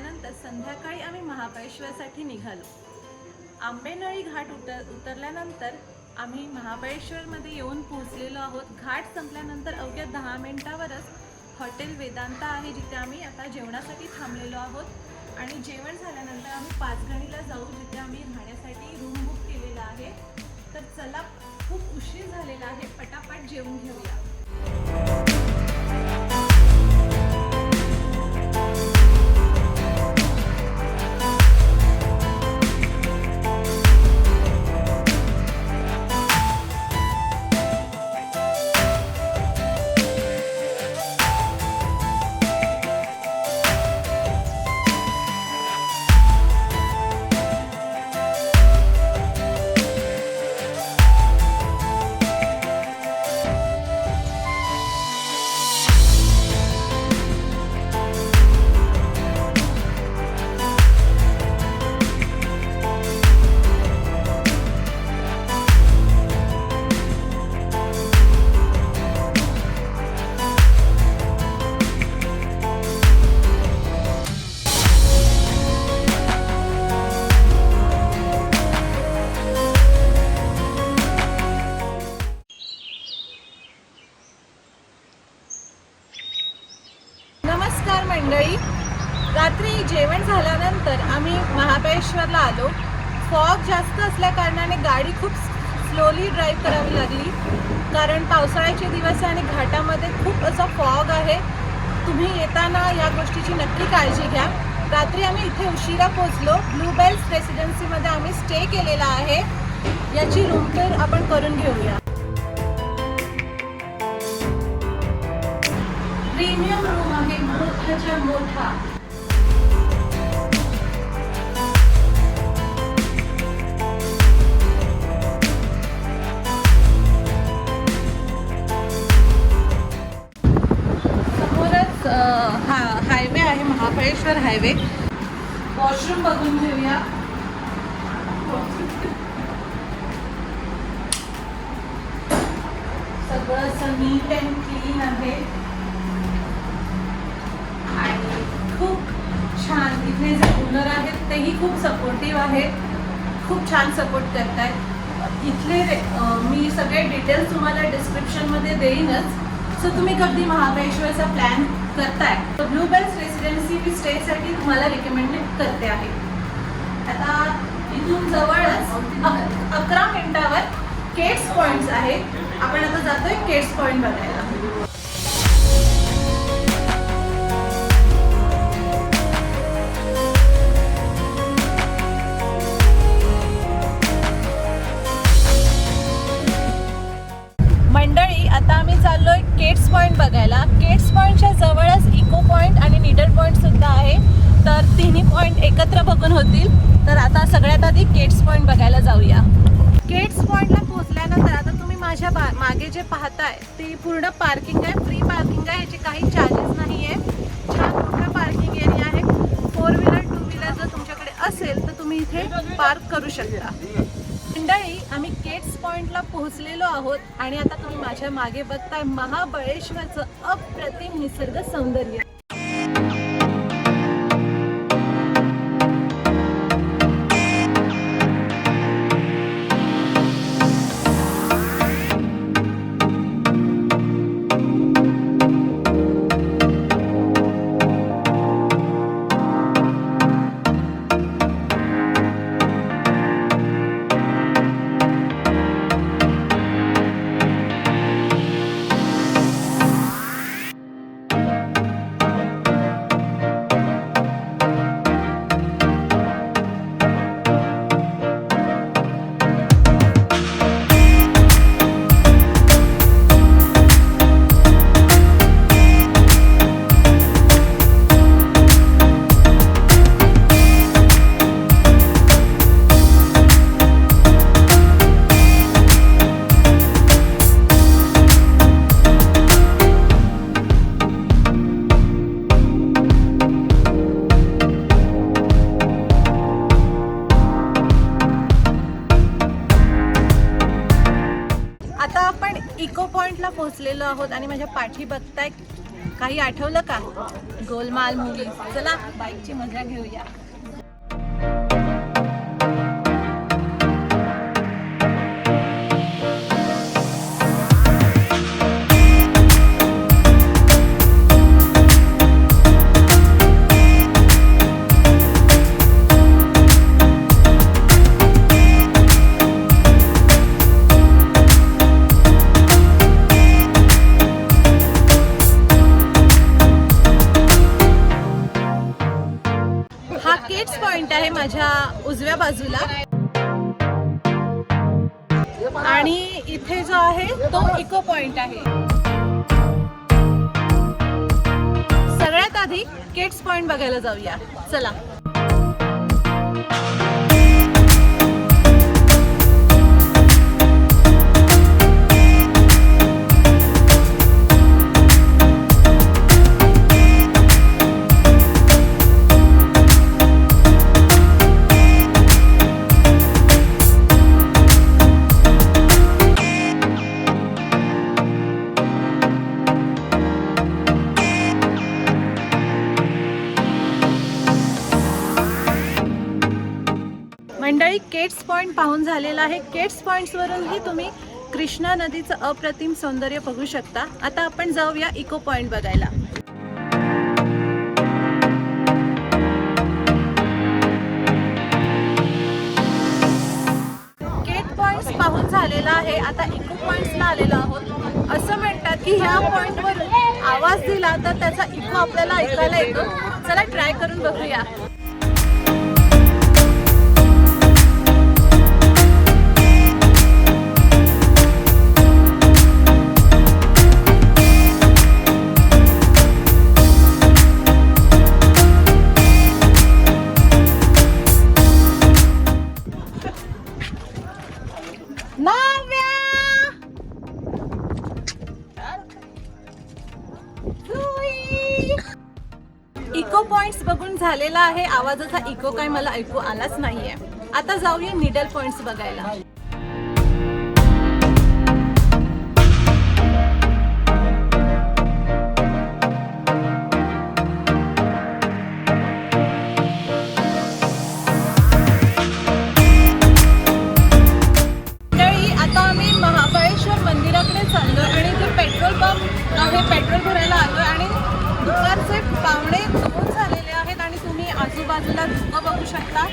झाल्यानंतर संध्याकाळी आम्ही महाबळेश्वरसाठी निघालो। आंबेनळी घाट उतरल्यानंतर आम्ही महाबळेश्वरमध्ये येऊन पोहोचलेलो आहोत। घाट संपल्यानंतर अवघ्या 10 मिनिटावरच हॉटेल वेदांता आहे, जिथे आम्ही आता जेवणासाठी थांबलेलो आहोत। आणि जेवण झाल्यानंतर आम्ही पाचगणीला जाऊ, जिथे आम्ही राहण्यासाठी रूम बुक केलेला आहे। तर चला, खूप उशीर झालेला आहे, पटापट जेवून घेऊया। नमस्कार मंडळी, रात्री जेवण झाल्यानंतर आम्ही महाबळेश्वरला आलो। फॉग जास्त असल्या कारणाने गाडी खूप स्लोली ड्राईव्ह करावी लागली, कारण पावसाळ्याचे दिवस आणि घाटामध्ये खूप असा फॉग आहे। तुम्ही येताना या गोष्टीची नक्की काळजी घ्या। रात्री आम्ही इथे उशिरा पोहोचलो। ब्लूबेल्स रेसिडेन्सीमध्ये आम्ही स्टे केलेला आहे। याची रूम टूर आपण करून घेऊया। प्रीमियम रूम आहे, मोठाच्या मोठा। समोरच हायवे आहे, महाबळेश्वर हायवे। वॉशरूम बघून घेऊया। सगळं असं नीट अँड क्लीन आहे आणि खूप छान। इथे जे ओनर आहेत तेही खूप सपोर्टिव्ह आहेत, खूप छान सपोर्ट करतायत। इथले मी सगळे डिटेल्स तुम्हाला डिस्क्रिप्शनमध्ये देईनच। सो तुम्ही कधी महाबळेश्वरचा प्लॅन करताय तर ब्लूबेल्स रेसिडेन्सी मी स्टेसाठी तुम्हाला रिकमेंडेड करते आहे। आता इथून जवळच 11 मिनिटावर केट्स पॉइंट्स आहे। आपण आता जातोय केट्स पॉइंट बघायला। मंडळी, आता आम्ही चाललोय केट्स पॉइंट बघायला। केट्स पॉइंटच्या जवळच इको पॉइंट आणि नीडल पॉइंट सुद्धा आहे, तर तिन्ही पॉइंट एकत्र बघून होतील। तर आता सगळ्यात आधी केट्स पॉइंट बघायला जाऊया। केट्स पॉइंटला पोहोचल्यानंतर आता तुम्ही माझ्या मागे जे पाहताय ते पूर्ण पार्किंग आहे, फ्री पार्किंग आहे। ह्याचे काही चार्जेस नाही आहे। छान मोठा पार्किंग एरिया आहे। 4 व्हीलर 2 व्हीलर जर तुमच्याकडे असेल तर तुम्ही इथे पार्क करू शकता। मंडळी, आम्ही केट्स पॉइंटला पोहोचलेलो आहोत आणि आता तुम्ही माझ्या मागे बघताय महाबळेश्वरचं अप्रतिम निसर्ग सौंदर्य। इको पॉइंटला पोहोचलेलो आहोत आणि माझ्या पाठी बघताय काही आठवलं का? गोलमाल मूवी. चला बाईकची मजा घेऊया. हा किड्स पॉइंट आहे माझ्या उजव्या बाजूला आणि इथे जो आहे तो इको पॉइंट आहे. सगळ्यात आधी किड्स पॉइंट बघायला जाऊया. चला. मंडळी, केट्स पॉइंट पाहून झालेला आहे. केट्स पॉइंट्सवरूनही तुम्ही कृष्णा नदीचं अप्रतिम सौंदर्य बघू शकता. आता आपण जाऊया इको पॉइंट बघायला. केट पॉइंट्स पाहून झालेला आहे. आता इको पॉइंट्सला आलेलो आहोत. असं म्हणतात की ह्या पॉइंटवरून आवाज दिला तर त्याचा इको आपल्याला ऐकायला येतो. चला ट्राय करून बघूया. इको पॉइंट्स बघून झालेला आहे. आवाजाचा इको काय मला ऐकू आलाच नाहीये. आता जाऊया निडल पॉइंट्स बघायला. आता आम्ही महाबळेश्वर मंदिराकडे चाललोय आणि ते पेट्रोल पंप आहे. पेट्रोल भरायला आलोय आणि दुपारचे 2:45 झालेले आहेत आणि तुम्ही आजूबाजूला धुकं बघू शकता.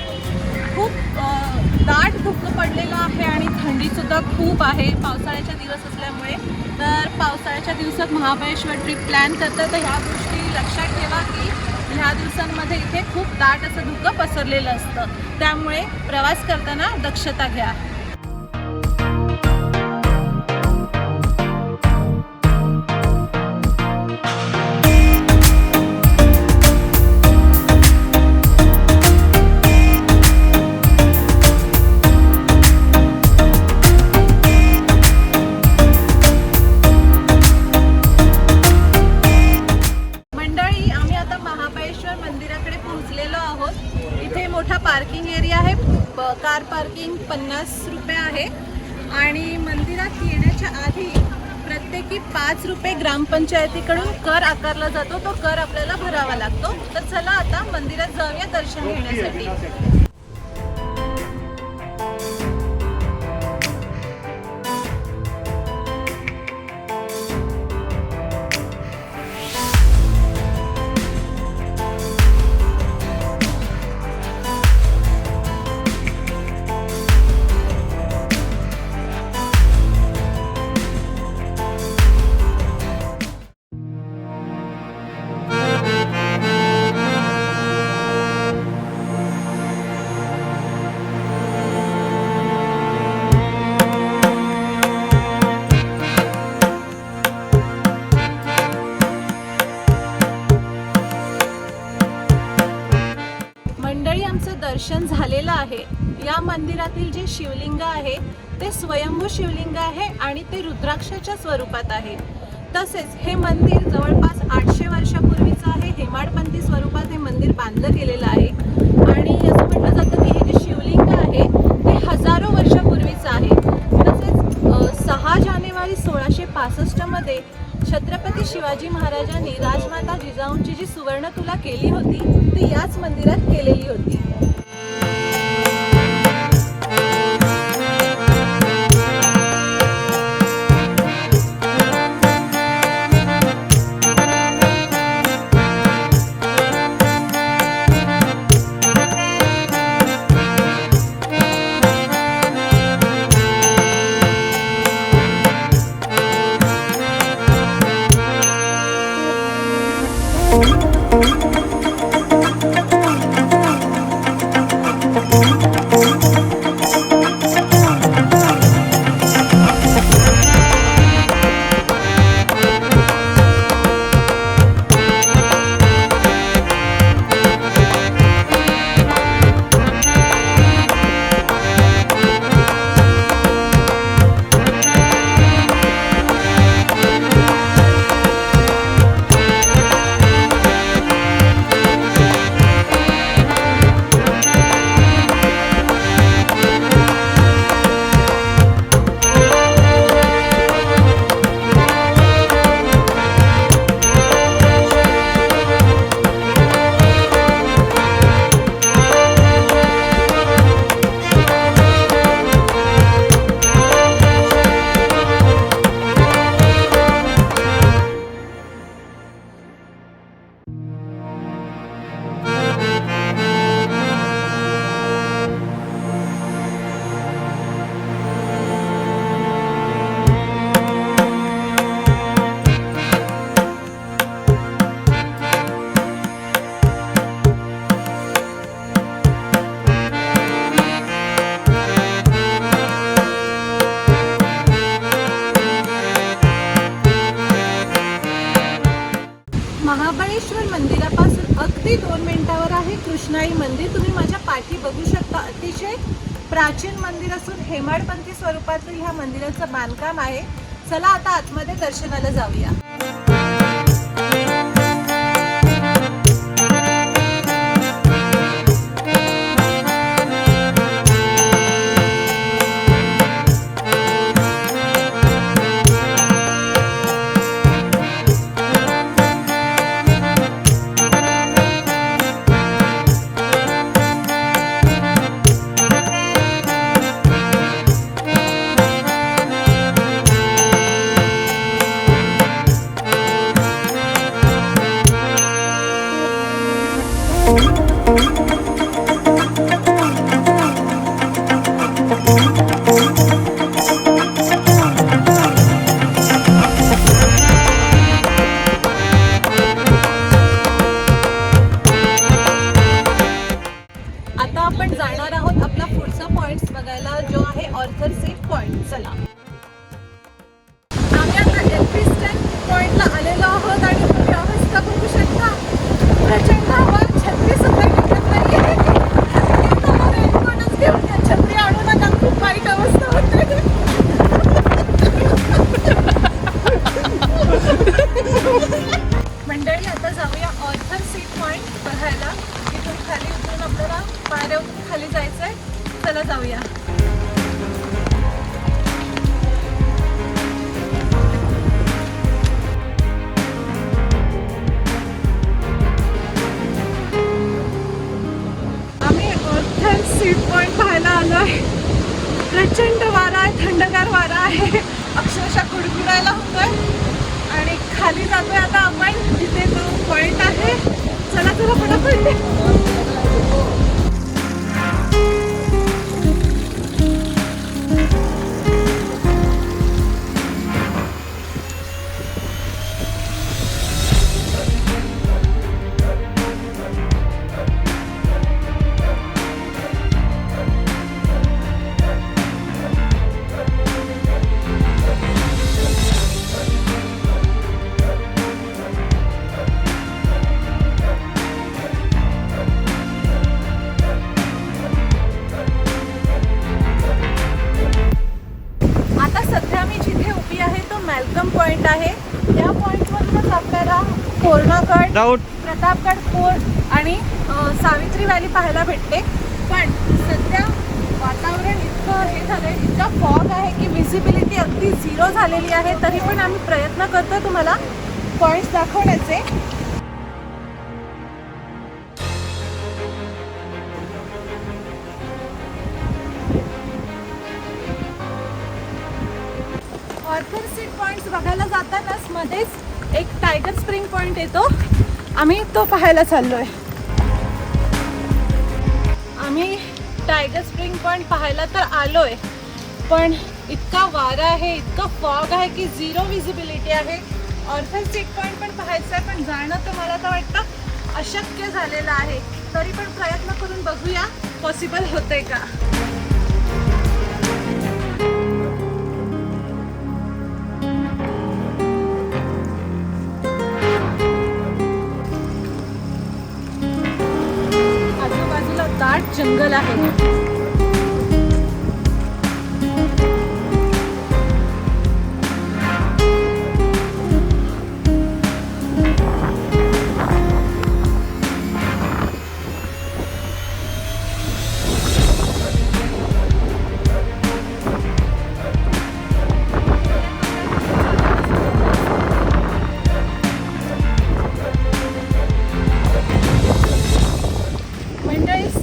खूप दाट धुकं पडलेलं आहे आणि थंडीसुद्धा खूप आहे पावसाळ्याच्या दिवस असल्यामुळे. तर पावसाळ्याच्या दिवसात महाबळेश्वर ट्रिप प्लॅन करतं तर ह्या गोष्टी लक्षात ठेवा की ह्या दिवसांमध्ये इथे खूप दाट असं धुकं पसरलेलं असतं. त्यामुळे प्रवास करताना दक्षता घ्या. पार्किंग एरिया आहे. कार पार्किंग 50 रुपये आहे आणि मंदिरात येण्याच्या आधी प्रत्येकी 5 रुपये ग्रामपंचायतीकडून कर आकारला जातो. तो कर आपल्याला भरावा लागतो. तर चला आता मंदिरात जाऊया दर्शन घेण्यासाठी. दर्शन झालेलं आहे. या मंदिरातील जे शिवलिंग आहे ते स्वयंभू शिवलिंग आहे आणि ते रुद्राक्षाच्या स्वरूपात आहे. तसेच हे मंदिर जवळपास 800 वर्षापूर्वीचं आहे. हेमाडपंथी स्वरूपात हे मंदिर बांधलं गेलेलं आहे आणि असं म्हटलं जातं की हे जे शिवलिंग आहे ते हजारो वर्षापूर्वीचं आहे. तसेच 6 जानेवारी 1665 मध्ये छत्रपती शिवाजी महाराजांनी सुवर्ण तुला केली होती ती याच मंदिरात केलेली होती. महाबळेश्वर मंदिरापासून अगदी 2 मिनिटावर आहे कृष्णाई मंदिर. तुम्ही माझ्या पाठी बघू शकता. अतिशय प्राचीन मंदिर असून हेमाडपंथी स्वरूपातील ह्या मंदिराचं बांधकाम आहे. चला आता आतमध्ये दर्शनाला जाऊया. आता आपण जाणार आहोत आपला पुढचा पॉइंट बघायला, जो आहे ऑर्थर सीट पॉइंट. चला, आम्ही आता एल्फिस्टन पॉइंटला आलेलो आहोत आणि तुम्ही अवस्था बघू शकता. प्रचंड हवा, छत्री सुद्धा टिकत नाहीये. रेनकोटच घेऊन या, छत्री आणू नका, खूप वाईट अवस्था होते. मंडळी, आता जाऊया ऑर्थर सीट पॉइंट बघायला. इथून खाली उतरून आपल्याला पायऱ्या उतरून खाली जायचंय. चला जाऊया. आम्ही ऑर्थर सीट पॉइंट पाहायला आलोय. प्रचंड वारा आहे, थंडगार वारा आहे, अक्षरशः कुडकुडायला होतोय. आणि खाली जातोय आता आपण जिथे तो पॉइंट आहे. चला चला फटाफट. मॅलकम पॉइंट आहे. या पॉइंटवरूनच आपल्याला कोर्णागड, प्रतापगड फोर्ट आणि सावित्री व्हॅली पाहायला भेटते. पण सध्या वातावरण इतकं हे झालंय, इतका फॉग आहे की विजिबिलिटी अगदी 0 झालेली आहे. तरी पण आम्ही प्रयत्न करतो तुम्हाला पॉइंट्स दाखवण्याचे. ऑर्थर सीट पॉइंट्स बघायला जातानाच मध्येच एक टायगर स्प्रिंग पॉइंट येतो. आम्ही तो पाहायला चाललोय. आम्ही टायगर स्प्रिंग पॉइंट पाहायला तर आलोय, पण इतका वारा आहे, इतकं फॉग आहे की झिरो विजिबिलिटी आहे. ऑर्थर सीट पॉइंट पण पाहायचं आहे, पण जाणं तर मला तर वाटतं अशक्य झालेलं आहे. तरी पण प्रयत्न करून बघूया पॉसिबल होतंय का. आजूबाजूला दाट जंगल आहे.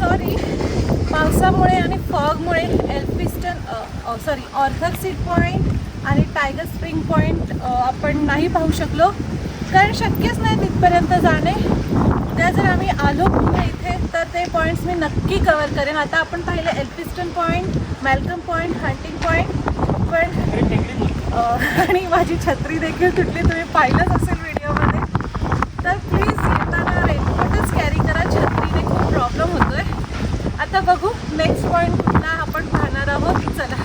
सॉरी, पावसामुळे आणि फॉगमुळे ऑर्थर सीट पॉइंट आणि टायगर स्प्रिंग पॉइंट आपण नाही पाहू शकलो, कारण शक्यच नाही तिथपर्यंत जाणे. उद्या जर आम्ही आलो पुन्हा इथे तर ते पॉईंट्स मी नक्की कवर करेन. आता आपण पाहिले Elphinstone point, Malcolm point, hunting point, पण आणि माझी छत्री देखील तुटली, तुम्ही पाहिलंच असेल व्हिडिओमध्ये. तर प्लीज येताना रेनकोटच कॅरी करा, छत्रीने खूप प्रॉब्लेम होतोय. आता बघू नेक्स्ट पॉइंट कुठला आपण पाहणार आहोत. चला.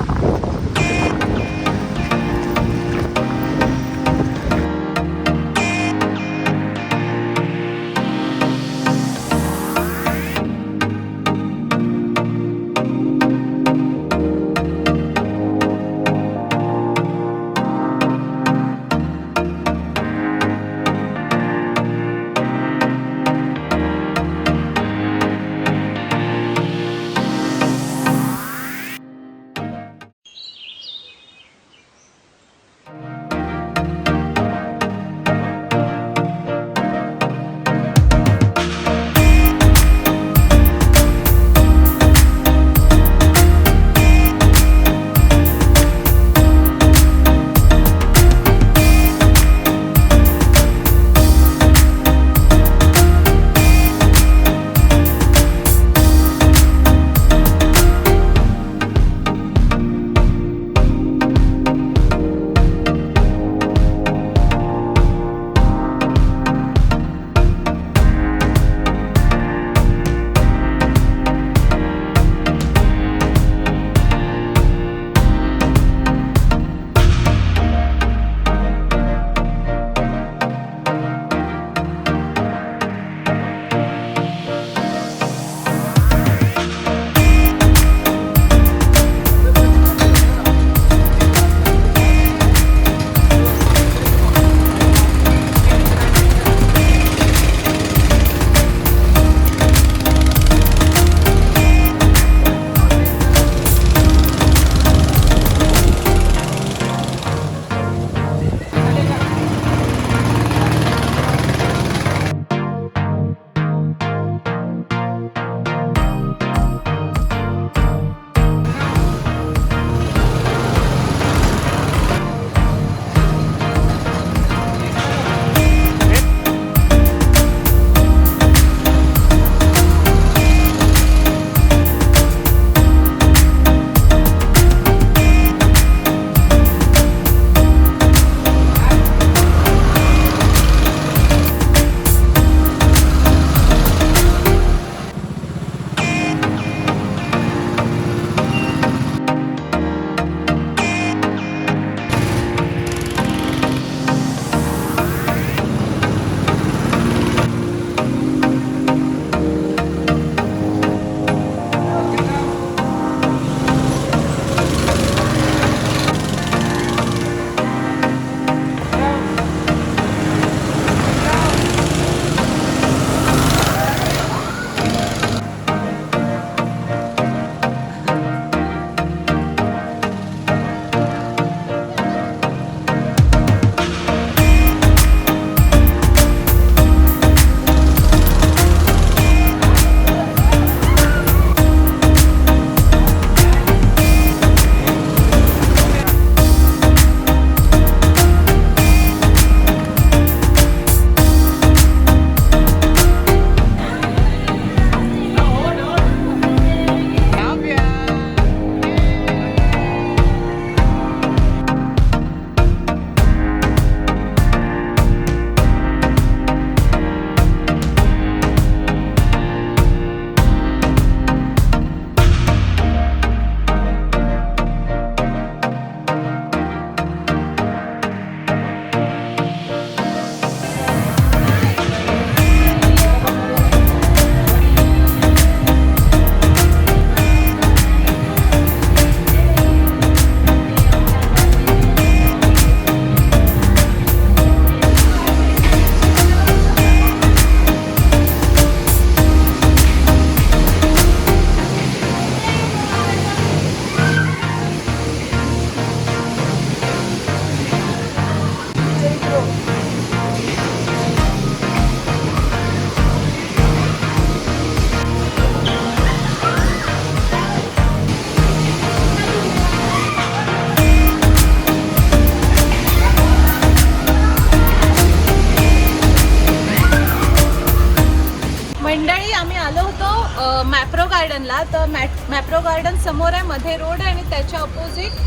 मॅप्रो गार्डन समोर आहे, मध्ये रोड आहे आणि त्याच्या अपोजिट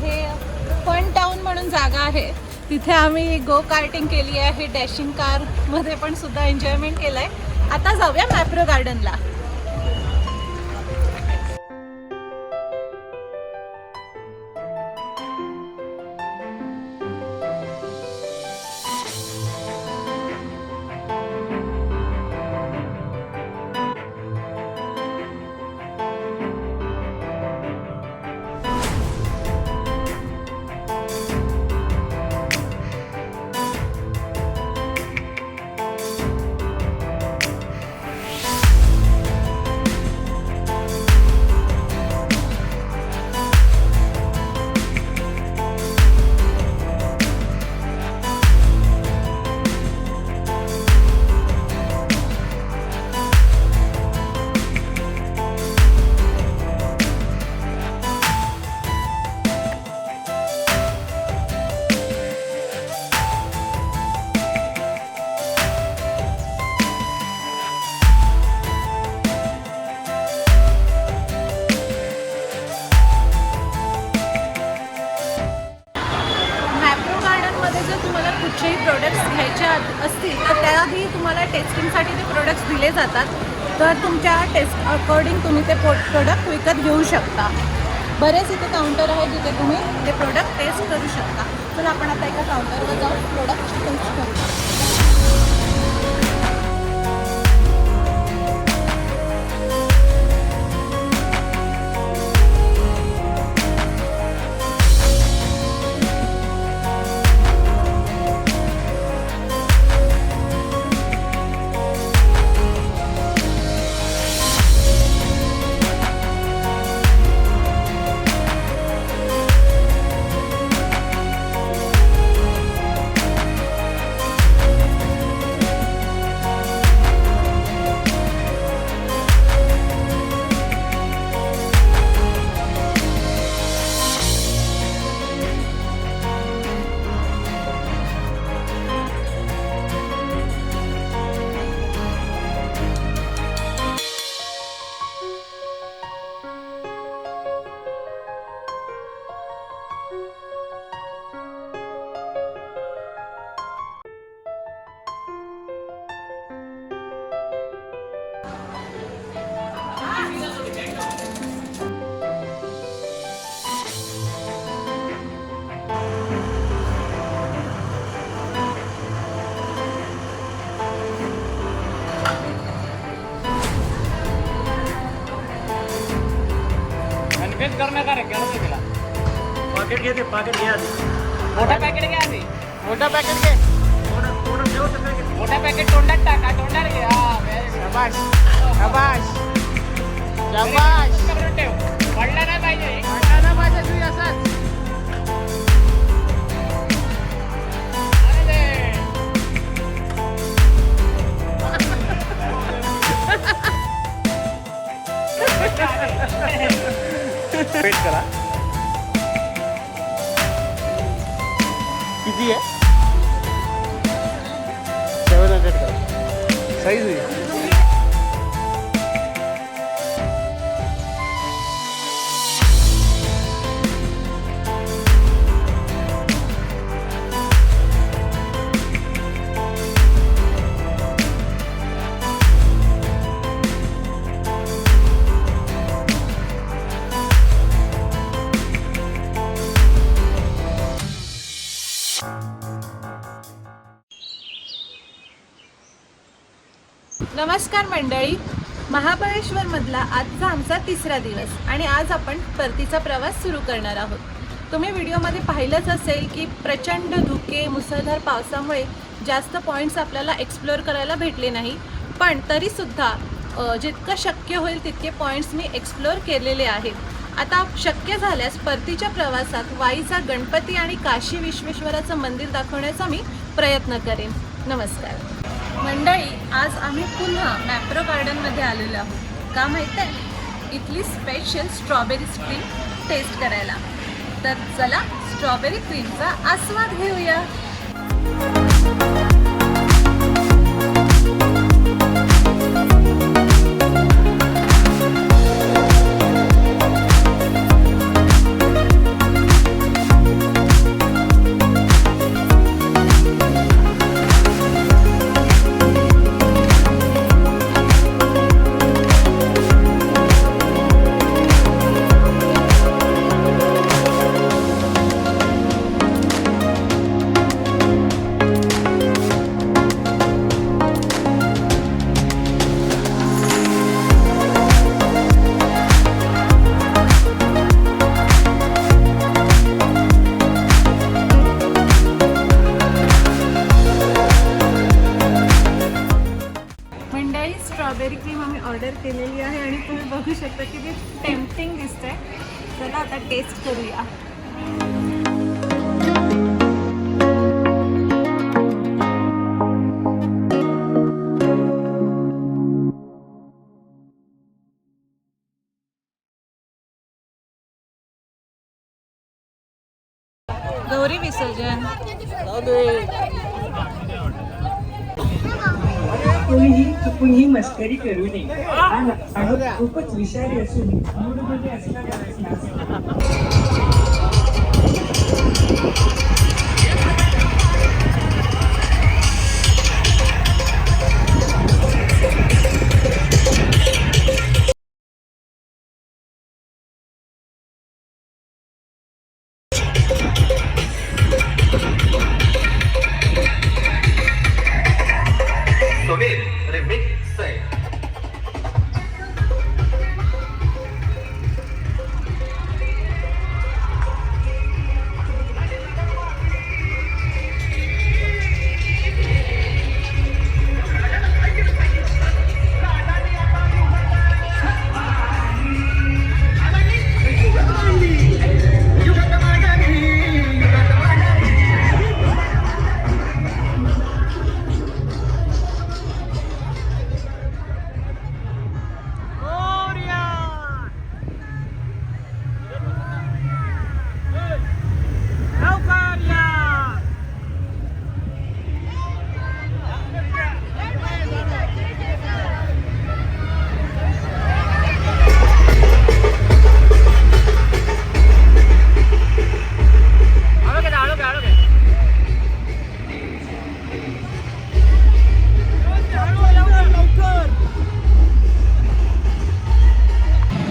हे फन टाऊन म्हणून जागा आहे. तिथे आम्ही गो कार्टिंग केली आहे, डॅशिंग कारमध्ये पण सुद्धा एन्जॉयमेंट केलं आहे. आता जाऊया मॅप्रो गार्डनला. कुठचेही प्रोडक्ट्स घ्यायचे असतील तर त्याआधी तुम्हाला टेस्टिंगसाठी ते प्रोडक्ट्स दिले जातात. तर तुमच्या टेस्ट अकॉर्डिंग तुम्ही ते प्रोडक्ट विकत घेऊ शकता. बरेच इथे काउंटर आहेत जिथे तुम्ही ते प्रोडक्ट टेस्ट करू शकता. तर आपण आता एका काउंटरवर जाऊन प्रोडक्ट टेस्ट करू. पाकिट घे ते पाकिट घे आधी. मोठा पॅकेट घ्या आधी. मोठा पॅकेट घे. थोडं ठेव सगळं घे. मोठा पॅकेट तोंडात टाका. तोंडात घे. हा शाबाश शाबाश शाबाश. करून ठेव. पडला नाही पाहिजे. वाटायला पाहिजे तुझी असाच. वेट करा. किती आहे? 700 करा. साईज आहे. नमस्कार मंडळी, महाबळेश्वरमधला आजचा आमचा तिसरा दिवस आणि आज आपण परतीचा प्रवास सुरू करणार आहोत. तुम्ही व्हिडिओमध्ये पाहिलंच असेल की प्रचंड धुके मुसळधार पावसामुळे जास्त पॉईंट्स आपल्याला एक्सप्लोअर करायला भेटले नाही, पण तरीसुद्धा जितकं शक्य होईल तितके पॉईंट्स मी एक्सप्लोअर केलेले आहेत. आता शक्य झाल्यास परतीच्या प्रवासात वाईचा गणपती आणि काशी विश्वेश्वराचं मंदिर दाखवण्याचा मी प्रयत्न करेन. नमस्कार मंडळी, आज आम्ही पुन्हा मॅप्रो गार्डनमध्ये आलेलो आहोत. का माहीत आहे? इथली स्पेशल स्ट्रॉबेरी क्रीम टेस्ट करायला. तर चला स्ट्रॉबेरी क्रीमचा आस्वाद घेऊया. आता टेस्ट करूया. गौरी विसर्जन. कोणीही चुकून ही मस्करी करू नये. आणि खूपच विषारी असून मूडमध्ये असणाऱ्या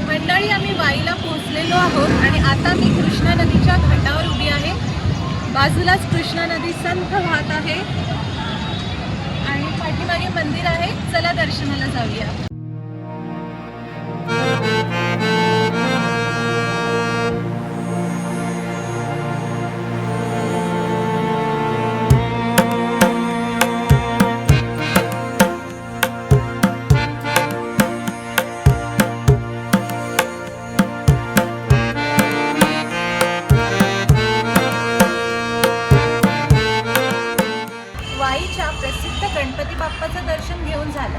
मंडळी, आम्ही वाईला पोहोचलेलो आहोत आणि आता मी कृष्णा नदीच्या घाटावर उभी आहे. बाजूलाच कृष्णा नदी संथ वाहत आहे आणि पाठीमागे मंदिर आहे. चला दर्शनाला जाऊया. वाईच्या प्रसिद्ध गणपती बाप्पाचं दर्शन घेऊन झालं.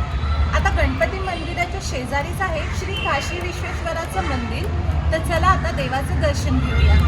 आता गणपती मंदिराच्या शेजारीच आहे श्री काशी विश्वेश्वराचं मंदिर. तर चला आता देवाचं दर्शन घेऊया.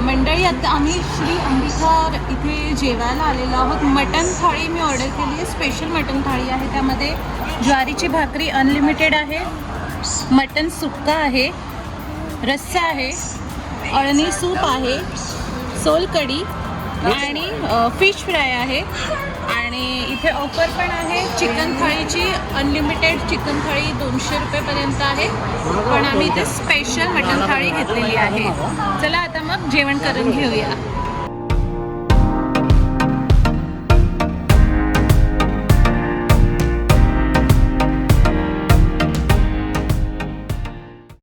मंडळी, आता आम्ही श्री अंबिका इथे जेवायला आलेलो आहोत. मटण थाळी मी ऑर्डर केली आहे. स्पेशल मटण थाळी आहे. त्यामध्ये ज्वारीची भाकरी अनलिमिटेड आहे, मटण सुक्का आहे, रस्सा आहे, अळणी सूप आहे, सोलकढी आणि फिश फ्राय आहे. आणि इथे ऑफर पण आहे चिकन थाळीची. अनलिमिटेड चिकन थाळी 200 रुपयेपर्यंत आहे. पण आम्ही इथे स्पेशल मटण थाळी घेतलेली आहे. चला आता मग जेवण करून घेऊया.